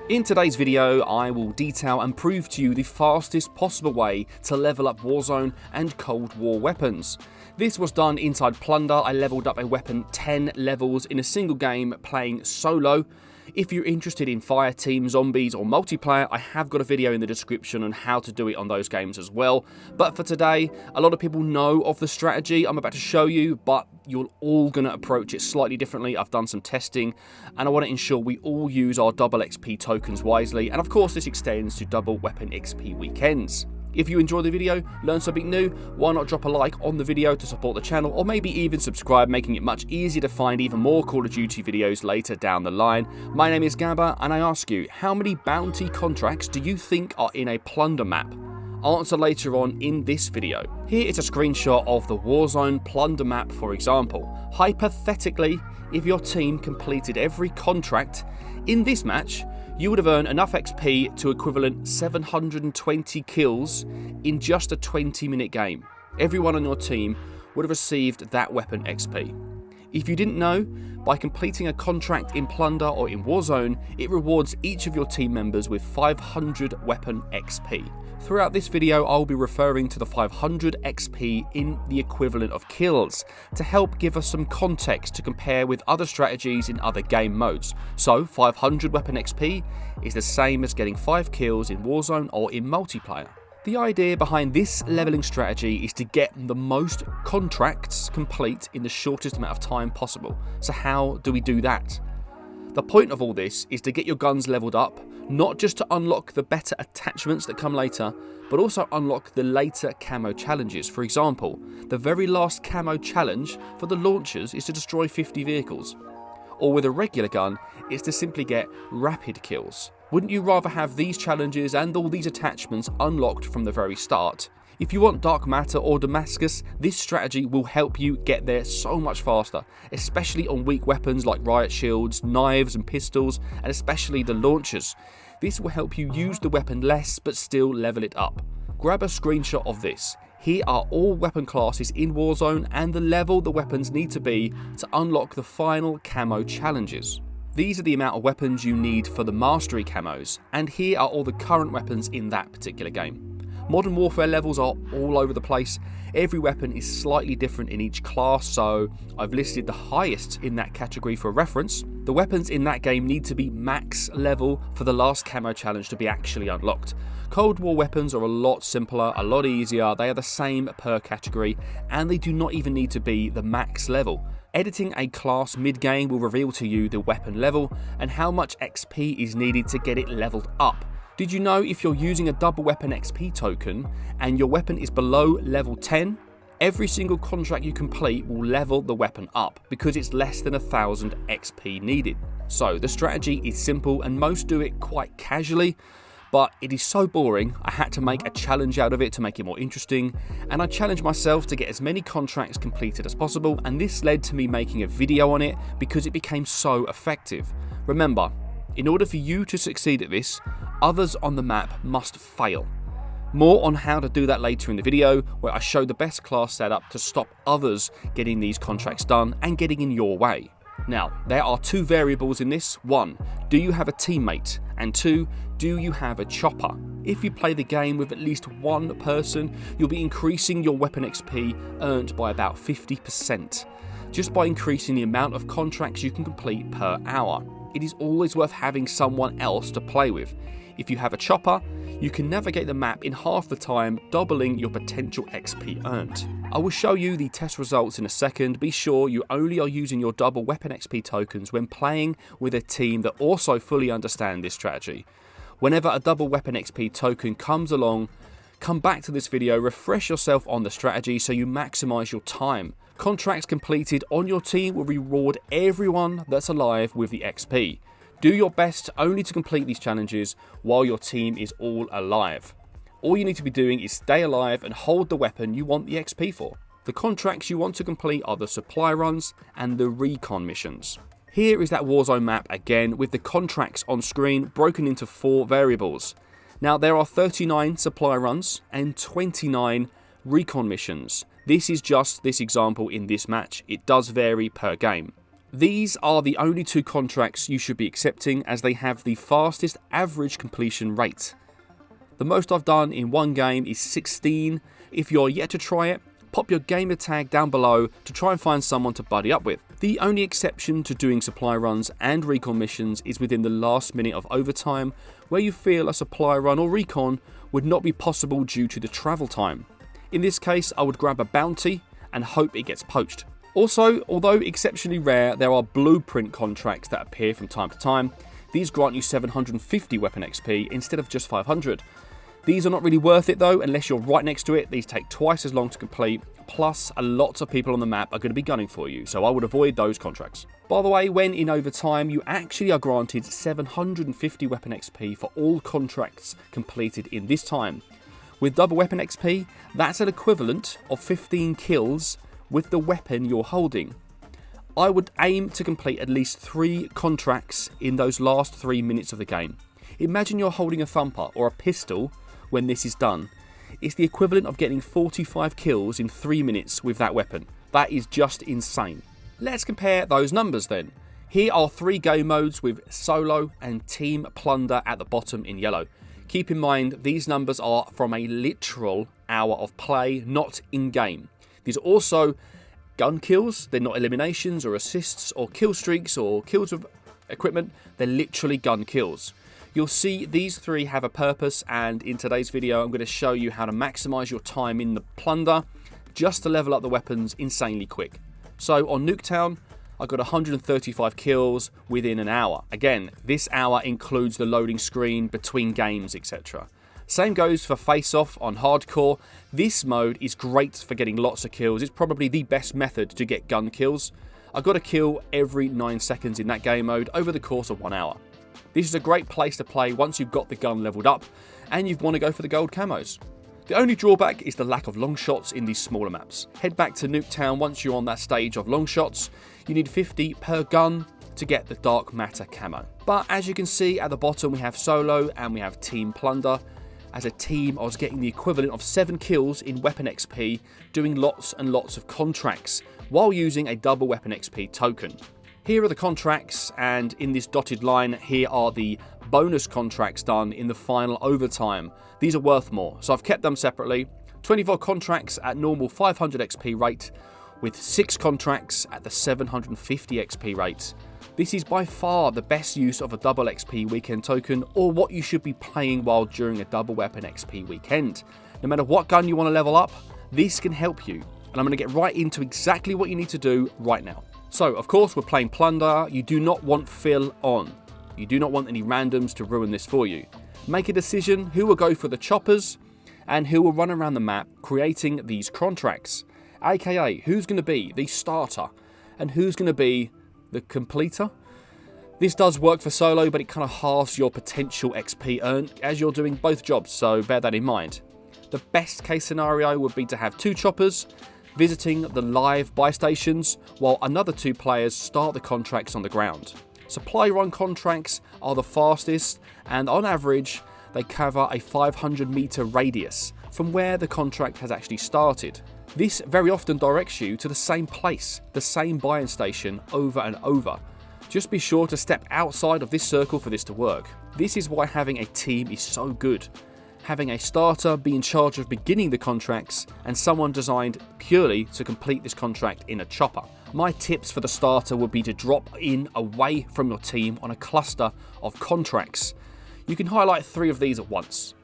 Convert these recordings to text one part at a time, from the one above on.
In today's video, I will detail and prove to you the fastest possible way to level up Warzone and Cold War weapons. This was done inside Plunder. I leveled up a weapon 10 levels in a single game playing solo. If you're interested in fire team, zombies or multiplayer, I have got a video in the description on how to do it on those games as well. But for today, a lot of people know of the strategy I'm about to show you, but you're all going to approach it slightly differently. I've done some testing and I want to ensure we all use our double XP tokens wisely. And of course, this extends to double weapon XP weekends. If you enjoy the video, learn something new, why not drop a like on the video to support the channel, or maybe even subscribe, making it much easier to find even more Call of Duty videos later down the line. My name is Gabba, and I ask you, how many bounty contracts do you think are in a Plunder map? Answer later on in this video. Here is a screenshot of the Warzone Plunder map, for example. Hypothetically, if your team completed every contract in this match, you would have earned enough XP to equivalent 720 kills in just a 20-minute game. Everyone on your team would have received that weapon XP. If you didn't know, by completing a contract in Plunder or in Warzone, it rewards each of your team members with 500 weapon XP. Throughout this video, I'll be referring to the 500 XP in the equivalent of kills to help give us some context to compare with other strategies in other game modes. So 500 weapon XP is the same as getting 5 kills in Warzone or in multiplayer. The idea behind this leveling strategy is to get the most contracts complete in the shortest amount of time possible. So how do we do that? The point of all this is to get your guns leveled up, not just to unlock the better attachments that come later, but also unlock the later camo challenges. For example, the very last camo challenge for the launchers is to destroy 50 vehicles. Or with a regular gun, it's to simply get rapid kills. Wouldn't you rather have these challenges and all these attachments unlocked from the very start? If you want Dark Matter or Damascus, this strategy will help you get there so much faster, especially on weak weapons like Riot Shields, knives and pistols, and especially the launchers. This will help you use the weapon less but still level it up. Grab a screenshot of this. Here are all weapon classes in Warzone and the level the weapons need to be to unlock the final camo challenges. These are the amount of weapons you need for the mastery camos, and here are all the current weapons in that particular game. Modern Warfare levels are all over the place. Every weapon is slightly different in each class, so I've listed the highest in that category for reference. The weapons in that game need to be max level for the last camo challenge to be actually unlocked. Cold War weapons are a lot simpler, a lot easier, they are the same per category, and they do not even need to be the max level. Editing a class mid-game will reveal to you the weapon level and how much XP is needed to get it leveled up. Did you know if you're using a double weapon XP token and your weapon is below level 10, every single contract you complete will level the weapon up because it's less than 1000 XP needed. So the strategy is simple and most do it quite casually, but it is so boring I had to make a challenge out of it to make it more interesting, and I challenged myself to get as many contracts completed as possible, and this led to me making a video on it because it became so effective. Remember, in order for you to succeed at this, others on the map must fail. More on how to do that later in the video, where I show the best class setup to stop others getting these contracts done and getting in your way. Now, there are two variables in this. 1, do you have a teammate? And 2, do you have a chopper? If you play the game with at least one person, you'll be increasing your weapon XP earned by about 50%, just by increasing the amount of contracts you can complete per hour. It is always worth having someone else to play with. If you have a chopper, you can navigate the map in half the time, doubling your potential XP earned. I will show you the test results in a second. Be sure you only are using your double weapon XP tokens when playing with a team that also fully understand this strategy. Whenever a double weapon XP token comes along, come back to this video, refresh yourself on the strategy so you maximize your time. Contracts completed on your team will reward everyone that's alive with the XP. Do your best only to complete these challenges while your team is all alive. All you need to be doing is stay alive and hold the weapon you want the XP for. The contracts you want to complete are the supply runs and the recon missions. Here is that Warzone map again with the contracts on screen broken into 4 variables. Now there are 39 supply runs and 29 recon missions. This is just this example in this match. It does vary per game. These are the only 2 contracts you should be accepting, as they have the fastest average completion rate. The most I've done in one game is 16. If you're yet to try it, pop your gamer tag down below to try and find someone to buddy up with. The only exception to doing supply runs and recon missions is within the last minute of overtime, where you feel a supply run or recon would not be possible due to the travel time. In this case, I would grab a bounty and hope it gets poached. Also, although exceptionally rare, there are blueprint contracts that appear from time to time. These grant you 750 weapon XP instead of just 500. These are not really worth it though, unless you're right next to it. These take twice as long to complete, plus a lot of people on the map are going to be gunning for you, so I would avoid those contracts. By the way, when in overtime, you actually are granted 750 weapon XP for all contracts completed in this time. With double weapon XP, that's an equivalent of 15 kills with the weapon you're holding. I would aim to complete at least 3 contracts in those last 3 minutes of the game. Imagine you're holding a thumper or a pistol when this is done. It's the equivalent of getting 45 kills in 3 minutes with that weapon. That is just insane. Let's compare those numbers then. Here are 3 game modes with solo and team plunder at the bottom in yellow. Keep in mind, these numbers are from a literal hour of play, not in-game. These are also gun kills. They're not eliminations or assists or kill streaks or kills with equipment. They're literally gun kills. You'll see these 3 have a purpose, and in today's video I'm going to show you how to maximize your time in the plunder just to level up the weapons insanely quick. So on Nuketown, I got 135 kills within an hour. Again, this hour includes the loading screen between games, etc. Same goes for Face Off on Hardcore. This mode is great for getting lots of kills. It's probably the best method to get gun kills. I got a kill every 9 seconds in that game mode over the course of 1 hour. This is a great place to play once you've got the gun leveled up and you want to go for the gold camos. The only drawback is the lack of long shots in these smaller maps. Head back to Nuketown once you're on that stage of long shots. You need 50 per gun to get the Dark Matter camo. But as you can see at the bottom, we have solo and we have team plunder. As a team, I was getting the equivalent of 7 kills in weapon XP, doing lots and lots of contracts while using a double weapon XP token. Here are the contracts, and in this dotted line, here are the bonus contracts done in the final overtime. These are worth more, so I've kept them separately. 24 contracts at normal 500 XP rate, with 6 contracts at the 750 XP rate. This is by far the best use of a double XP weekend token, or what you should be playing while during a double weapon XP weekend. No matter what gun you want to level up, this can help you, and I'm going to get right into exactly what you need to do right now. So, of course, we're playing Plunder. You do not want fill on. You do not want any randoms to ruin this for you. Make a decision who will go for the choppers and who will run around the map creating these contracts. AKA, who's going to be the starter and who's going to be the completer. This does work for solo, but it kind of halves your potential XP earned as you're doing both jobs, so bear that in mind. The best case scenario would be to have 2 choppers visiting the live buy stations, while another 2 players start the contracts on the ground. Supply run contracts are the fastest, and on average, they cover a 500 meter radius from where the contract has actually started. This very often directs you to the same place, the same buy-in station over and over. Just be sure to step outside of this circle for this to work. This is why having a team is so good. Having a starter be in charge of beginning the contracts and someone designed purely to complete this contract in a chopper. My tips for the starter would be to drop in away from your team on a cluster of contracts. You can highlight 3 of these at once.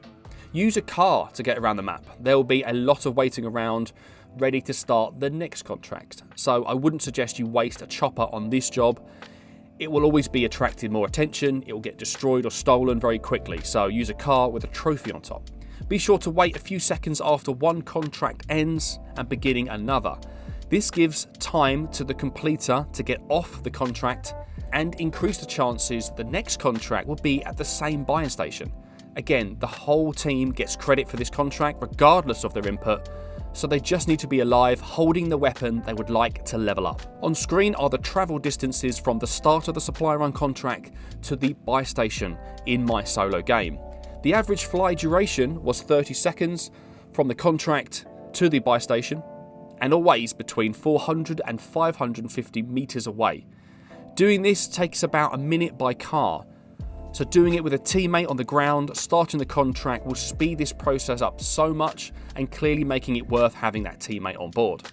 Use a car to get around the map. There will be a lot of waiting around ready to start the next contract. So I wouldn't suggest you waste a chopper on this job. It will always be attracting more attention, it will get destroyed or stolen very quickly, so use a car with a trophy on top. Be sure to wait a few seconds after one contract ends and beginning another. This gives time to the completer to get off the contract and increase the chances the next contract will be at the same buy-in station. Again, the whole team gets credit for this contract regardless of their input, so they just need to be alive holding the weapon they would like to level up. On screen are the travel distances from the start of the supply run contract to the buy station in my solo game. The average fly duration was 30 seconds from the contract to the buy station, and always between 400 and 550 meters away. Doing this takes about a minute by car. So doing it with a teammate on the ground, starting the contract will speed this process up so much and clearly making it worth having that teammate on board.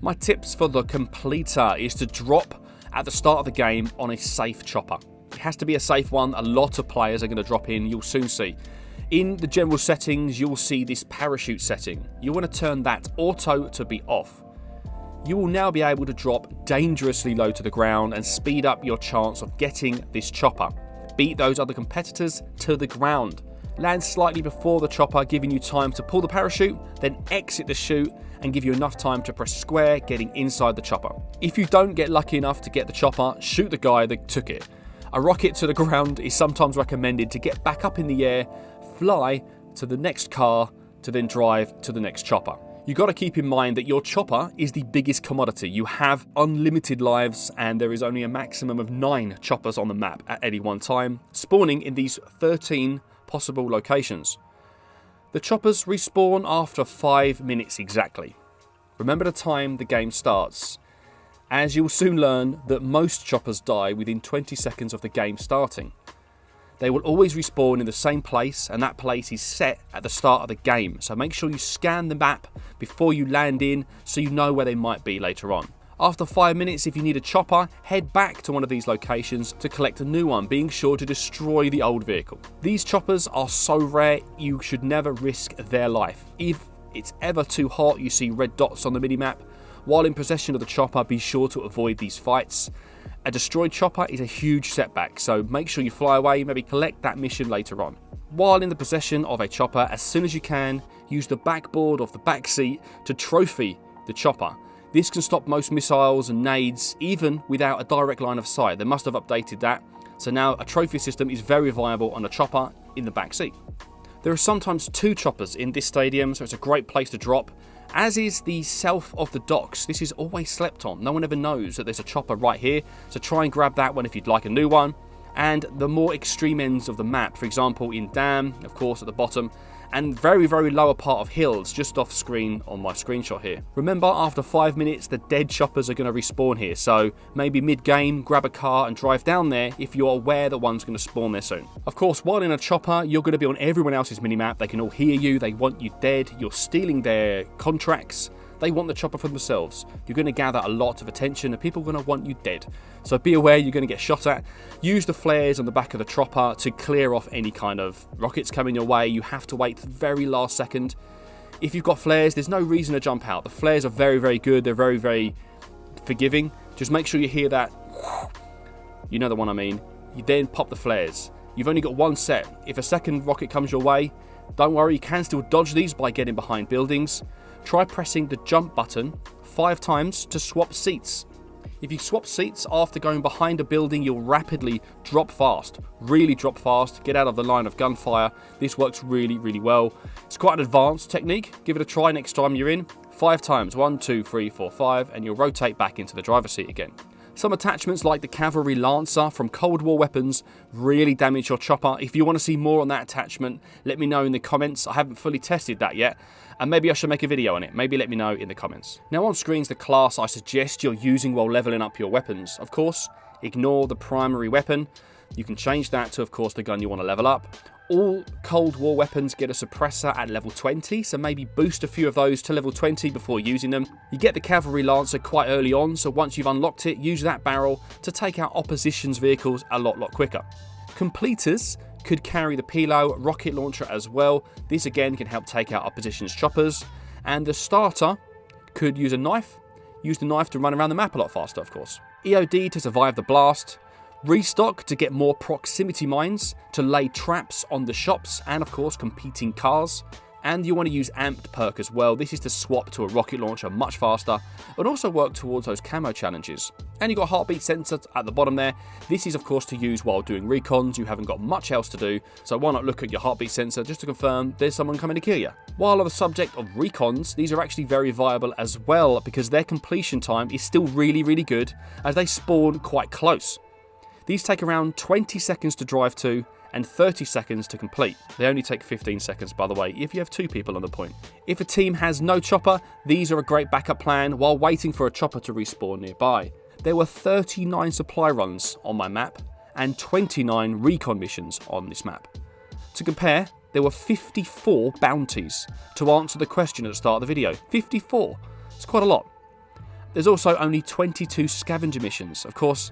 My tips for the completer is to drop at the start of the game on a safe chopper. It has to be a safe one. A lot of players are going to drop in, you'll soon see. In the general settings, you'll see this parachute setting. You want to turn that auto to be off. You will now be able to drop dangerously low to the ground and speed up your chance of getting this chopper. Beat those other competitors to the ground. Land slightly before the chopper, giving you time to pull the parachute, then exit the chute and give you enough time to press square, getting inside the chopper. If you don't get lucky enough to get the chopper, shoot the guy that took it. A rocket to the ground is sometimes recommended to get back up in the air, fly to the next car, to then drive to the next chopper. You've got to keep in mind that your chopper is the biggest commodity. You have unlimited lives and there is only a maximum of 9 choppers on the map at any one time, spawning in these 13 possible locations. The choppers respawn after 5 minutes exactly. Remember the time the game starts, as you'll soon learn that most choppers die within 20 seconds of the game starting. They will always respawn in the same place, and that place is set at the start of the game, so make sure you scan the map before you land in so you know where they might be later on. After 5 minutes, if you need a chopper, head back to one of these locations to collect a new one, being sure to destroy the old vehicle. These choppers are so rare, you should never risk their life. If it's ever too hot, you see red dots on the minimap. While in possession of the chopper, be sure to avoid these fights. A destroyed chopper is a huge setback, so make sure you fly away, maybe collect that mission later on. While in the possession of a chopper, as soon as you can, use the backboard of the back seat to trophy the chopper. This can stop most missiles and nades, even without a direct line of sight. They must have updated that, so now a trophy system is very viable on a chopper in the back seat. There are sometimes 2 choppers in this stadium, so it's a great place to drop. As is the south of the docks. This is always slept on. No one ever knows that there's a chopper right here, so try and grab that one if you'd like a new one. And the more extreme ends of the map, for example in Dam, of course at the bottom, and very lower part of hills just off screen on my screenshot here. Remember, after 5 minutes the dead choppers are going to respawn here, so maybe mid-game grab a car and drive down there if you're aware that one's going to spawn there soon. Of course, while in a chopper, you're going to be on everyone else's minimap. They can all hear you, they want you dead, you're stealing their contracts. They want the chopper for themselves. You're going to gather a lot of attention and people are going to want you dead. So be aware you're going to get shot at. Use the flares on the back of the chopper to clear off any kind of rockets coming your way. You have to wait to the very last second. If you've got flares, there's no reason to jump out. The flares are very good. They're very forgiving. Just make sure you hear that. You know the one I mean. You then pop the flares. You've only got one set. If a second rocket comes your way, don't worry, you can still dodge these by getting behind buildings. Try pressing the jump button 5 times to swap seats. If you swap seats after going behind a building, you'll rapidly drop fast. Really drop fast, get out of the line of gunfire. This works really well. It's quite an advanced technique. Give it a try next time you're in. 5 times, 1, 2, 3, 4, 5, and you'll rotate back into the driver's seat again. Some attachments like the Cavalry Lancer from Cold War weapons really damage your chopper. If you want to see more on that attachment, let me know in the comments. I haven't fully tested that yet, and maybe I should make a video on it. Maybe let me know in the comments. Now on screen's the class I suggest you're using while leveling up your weapons. Of course, ignore the primary weapon. You can change that to, of course, the gun you want to level up. All Cold War weapons get a suppressor at level 20, so maybe boost a few of those to level 20 before using them. You get the Cavalry Lancer quite early on, so once you've unlocked it, use that barrel to take out opposition's vehicles a lot quicker. Completers could carry the Pilo rocket launcher as well. This again can help take out opposition's choppers. And the starter could use a knife. Use the knife to run around the map a lot faster, of course. EOD to survive the blast. Restock to get more proximity mines, to lay traps on the shops and of course competing cars. And you want to use Amped perk as well. This is to swap to a rocket launcher much faster and also work towards those camo challenges. And you've got heartbeat sensor at the bottom there. This is of course to use while doing recons. You haven't got much else to do, so why not look at your heartbeat sensor just to confirm there's someone coming to kill you. While on the subject of recons, these are actually very viable as well because their completion time is still really good as they spawn quite close. These take around 20 seconds to drive to and 30 seconds to complete. They only take 15 seconds, by the way, if you have 2 people on the point. If a team has no chopper, these are a great backup plan while waiting for a chopper to respawn nearby. there were 39 supply runs on my map and 29 recon missions on this map. To compare, there were 54 bounties to answer the question at the start of the video. 54. It's quite a lot. There's also only 22 scavenger missions. Of course,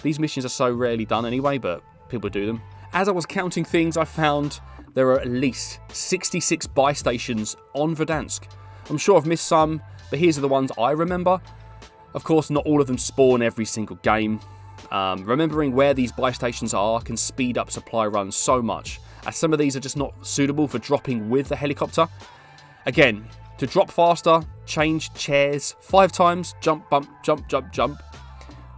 these missions are so rarely done anyway, but people do them. As I was counting things, I found there are at least 66 buy stations on Verdansk. I'm sure I've missed some, but here's the ones I remember. Of course, not all of them spawn every single game. Remembering where these buy stations are can speed up supply runs so much, as some of these are just not suitable for dropping with the helicopter. Again, to drop faster, change chairs 5 times, jump, bump, jump, jump, jump.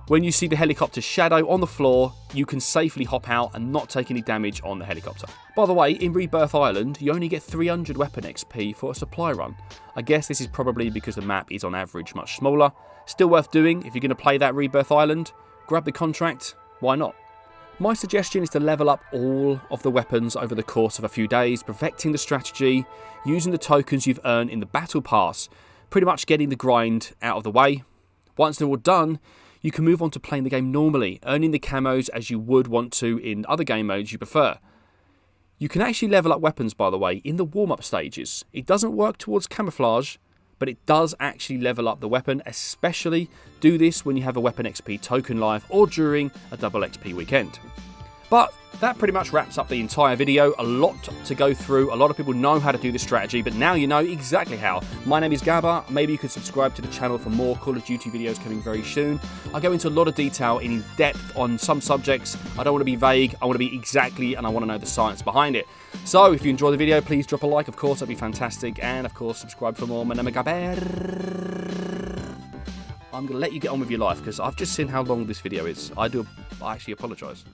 When you see the helicopter's shadow on the floor, you can safely hop out and not take any damage on the helicopter. By the way, in Rebirth Island, you only get 300 weapon XP for a supply run. I guess this is probably because the map is on average much smaller. Still worth doing if you're going to play that Rebirth Island. Grab the contract, why not? My suggestion is to level up all of the weapons over the course of a few days, perfecting the strategy, using the tokens you've earned in the Battle Pass, pretty much getting the grind out of the way. Once they're all done, you can move on to playing the game normally, earning the camos as you would want to in other game modes you prefer. You can actually level up weapons, by the way, in the warm-up stages. It doesn't work towards camouflage, but it does actually level up the weapon, especially do this when you have a weapon XP token live or during a double XP weekend. But that pretty much wraps up the entire video. A lot to go through. A lot of people know how to do this strategy, but now you know exactly how. My name is Gabba. Maybe you could subscribe to the channel for more Call of Duty videos coming very soon. I go into a lot of detail and in depth on some subjects. I don't want to be vague. I want to be exactly, and I want to know the science behind it. So if you enjoy the video, please drop a like. Of course, that'd be fantastic. And of course, subscribe for more. My name is Gabba. I'm going to let you get on with your life because I've just seen how long this video is. I actually apologise.